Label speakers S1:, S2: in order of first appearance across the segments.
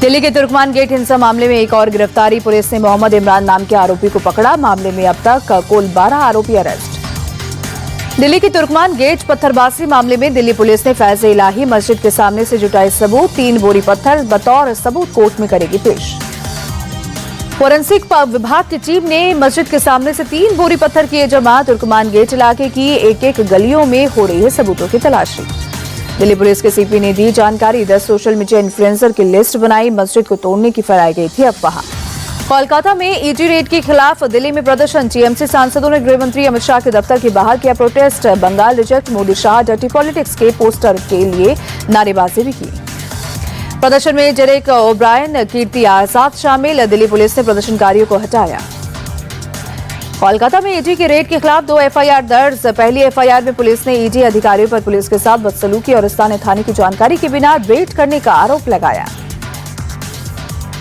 S1: दिल्ली के तुर्कमान गेट हिंसा मामले में एक और गिरफ्तारी। पुलिस ने मोहम्मद इमरान नाम के आरोपी को पकड़ा। मामले में अब तक कुल 12 आरोपी अरेस्ट। दिल्ली की तुर्कमान गेट पत्थरबाजी मामले में दिल्ली पुलिस ने फैज़ इलाही मस्जिद के सामने से जुटाए सबूत। 3 बोरी पत्थर बतौर सबूत कोर्ट में करेगी पेश। फोरेंसिक विभाग की टीम ने मस्जिद के सामने से 3 बोरी पत्थर किए जमा। तुर्कमान गेट इलाके की एक गलियों में हो रही है सबूतों की तलाशी। दिल्ली पुलिस के सीपी ने दी जानकारी। 10 सोशल मीडिया इन्फ्लुएंसर की लिस्ट बनाई। मस्जिद को तोड़ने की फैलाई गई थी अफवाह। कोलकाता में ईडी रेड के खिलाफ दिल्ली में प्रदर्शन। टीएमसी सांसदों ने गृह मंत्री अमित शाह के दफ्तर के बाहर किया protest. Bengal reject, Modi Shah dirty politics के पोस्टर के लिए नारेबाजी भी की। प्रदर्शन में डेरेक ओब्रायन, कीर्ति आजाद शामिल। दिल्ली पुलिस ने प्रदर्शनकारियों को हटाया। कोलकाता में ईडी के रेड के खिलाफ 2 एफआईआर दर्ज। पहली एफआईआर में पुलिस ने ईडी अधिकारियों पर पुलिस के साथ बदसलूकी और स्थानीय थाने की जानकारी के बिना रेड करने का आरोप लगाया।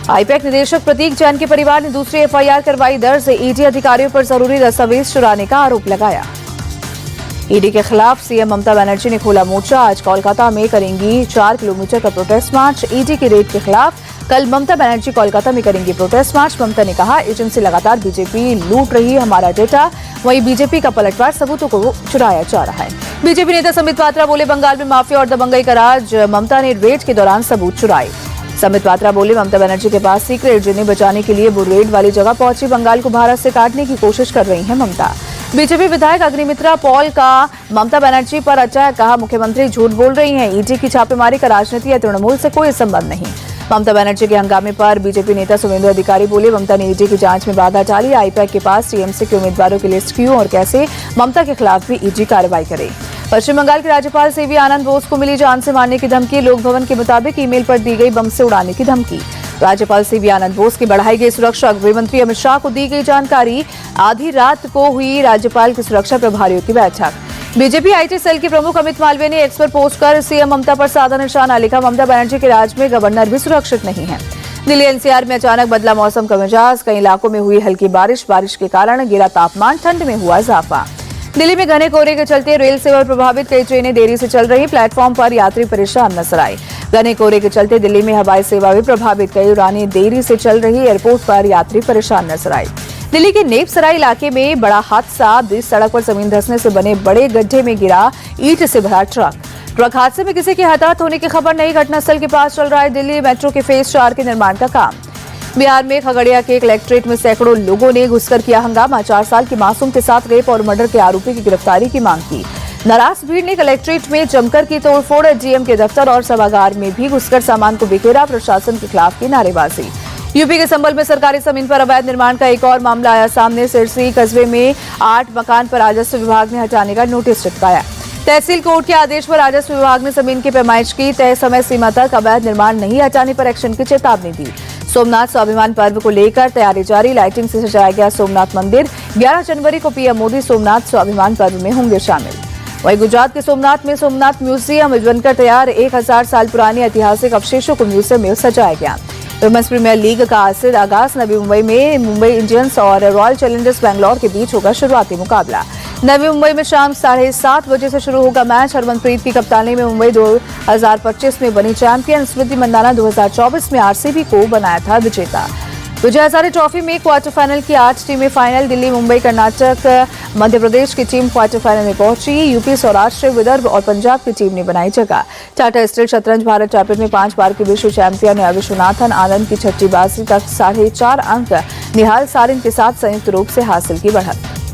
S1: आईपैक निदेशक प्रतीक जैन के परिवार ने दूसरी एफआईआर करवाई दर्ज। ईडी अधिकारियों पर जरूरी दस्तावेज चुराने का आरोप लगाया। ईडी के खिलाफ सीएम ममता बनर्जी ने खोला मोर्चा। आज कोलकाता में करेंगी 4 किलोमीटर का प्रोटेस्ट मार्च। ईडी के रेड के खिलाफ कल ममता बनर्जी कोलकाता में करेंगी प्रोटेस्ट मार्च। ममता ने कहा, एजेंसी लगातार बीजेपी लूट रही हमारा डेटा, वहीं बीजेपी का पलटवार सबूतों को चुराया जा रहा है। बीजेपी नेता संबित पात्रा बोले, बंगाल में माफिया और दबंगई का राज, ममता ने रेड के दौरान सबूत चुराए। संबित पात्रा बोले, ममता बनर्जी के पास सीक्रेट, जिन्हें बचाने के लिए वो रेड वाली जगह पहुंची। बंगाल को भारत से काटने की कोशिश कर रही है ममता। बीजेपी विधायक अग्निमित्रा पॉल का ममता बनर्जी पर अटैक। कहा, मुख्यमंत्री झूठ बोल रही हैं। ईडी की छापेमारी का राजनीति या तृणमूल से कोई संबंध नहीं। ममता बनर्जी के हंगामे पर बीजेपी नेता सुवेंदु अधिकारी बोले, ममता ने ईडी की जांच में बाधा डाली। आईपैक के पास टीएमसी के उम्मीदवारों की लिस्ट क्यों और कैसे ममता के खिलाफ भी ईडी कार्रवाई करे। पश्चिम बंगाल के राज्यपाल सीवी आनंद बोस को मिली जान से मारने की धमकी। लोक भवन के मुताबिक ईमेल पर दी गई बम से उड़ाने की धमकी। राज्यपाल सीवी आनंद बोस की बढ़ाई गई सुरक्षा। गृह मंत्री अमित शाह को दी गई जानकारी। आधी रात को हुई राज्यपाल की सुरक्षा प्रभारियों की बैठक। बीजेपी आईटी सेल के प्रमुख अमित मालवीय ने एक्स पर पोस्ट कर सीएम ममता पर साधा निशाना लिखा। ममता बनर्जी के राज में गवर्नर भी सुरक्षित नहीं है। दिल्ली एनसीआर में अचानक बदला मौसम का मिजाज। कई इलाकों में हुई हल्की बारिश के कारण गिरा तापमान, ठंड में हुआ इजाफा। दिल्ली में घने कोहरे के चलते रेल सेवा प्रभावित, कई ट्रेनें देरी से चल रही। प्लेटफॉर्म पर यात्री परेशान नजर आए। घने कोहरे के चलते दिल्ली में हवाई सेवा भी प्रभावित, कई उड़ानें देरी से चल रही। एयरपोर्ट पर यात्री परेशान नजर आए। दिल्ली के नेपसराई इलाके में बड़ा हादसा। बीच सड़क पर जमीन धंसने से बने बड़े गड्ढे में गिरा ईंट से भरा ट्रक हादसे में किसी के हताहत होने की खबर नहीं। घटनास्थल के पास चल रहा है दिल्ली मेट्रो के फेज 4 के निर्माण का काम। बिहार में खगड़िया के कलेक्ट्रेट में सैकड़ों लोगों ने घुसकर किया हंगामा। 4 साल की मासूम के साथ रेप और मर्डर के आरोपी की गिरफ्तारी की मांग की। नाराज भीड़ ने कलेक्ट्रेट में जमकर की तोड़फोड़। डीएम के दफ्तर और सभागार में भी घुसकर सामान को बिखेरा। प्रशासन के खिलाफ की नारेबाजी। यूपी के संभल में सरकारी जमीन पर अवैध निर्माण का एक और मामला आया सामने। सिरसी कस्बे में 8 मकान पर राजस्व विभाग ने हटाने का नोटिस चिपकाया। तहसील कोर्ट के आदेश पर राजस्व विभाग ने जमीन की पैमाइश की। तय समय सीमा तक अवैध निर्माण नहीं हटाने पर एक्शन की चेतावनी दी। सोमनाथ स्वाभिमान पर्व को लेकर तैयारी जारी। लाइटिंग से सजाया गया सोमनाथ मंदिर। 11 जनवरी को पीएम मोदी सोमनाथ स्वाभिमान पर्व में होंगे शामिल। वहीं गुजरात के सोमनाथ में सोमनाथ म्यूजियम बनकर तैयार। 1000 साल पुराने ऐतिहासिक अवशेषों को म्यूजियम में सजाया गया। वुमेन्स प्रीमियर लीग का आज से आगाज। नवी मुंबई में मुंबई इंडियंस और रॉयल चैलेंजर्स बैंगलोर के बीच होगा शुरुआती मुकाबला। नवी मुंबई में शाम 7:30 बजे से शुरू होगा मैच। हरमनप्रीत की कप्तानी में मुंबई 2025 में बनी चैंपियन। स्मृति मंदाना 2024 में आरसीबी को बनाया था विजेता। विजय हजारे ट्रॉफी में क्वार्टर फाइनल की 8 टीमें फाइनल। दिल्ली, मुंबई, कर्नाटक, मध्य प्रदेश की टीम क्वार्टर फाइनल में पहुंची। यूपी, सौराष्ट्र, विदर्भ और पंजाब की टीम ने बनाई जगह। टाटा स्टील शतरंज भारत चैंपियन में 5 बार के विश्व चैंपियन विश्वनाथन आनंद की छठी बाजी तक 4.5 अंक निहाल सारिन के साथ संयुक्त रूप से हासिल की बढ़त।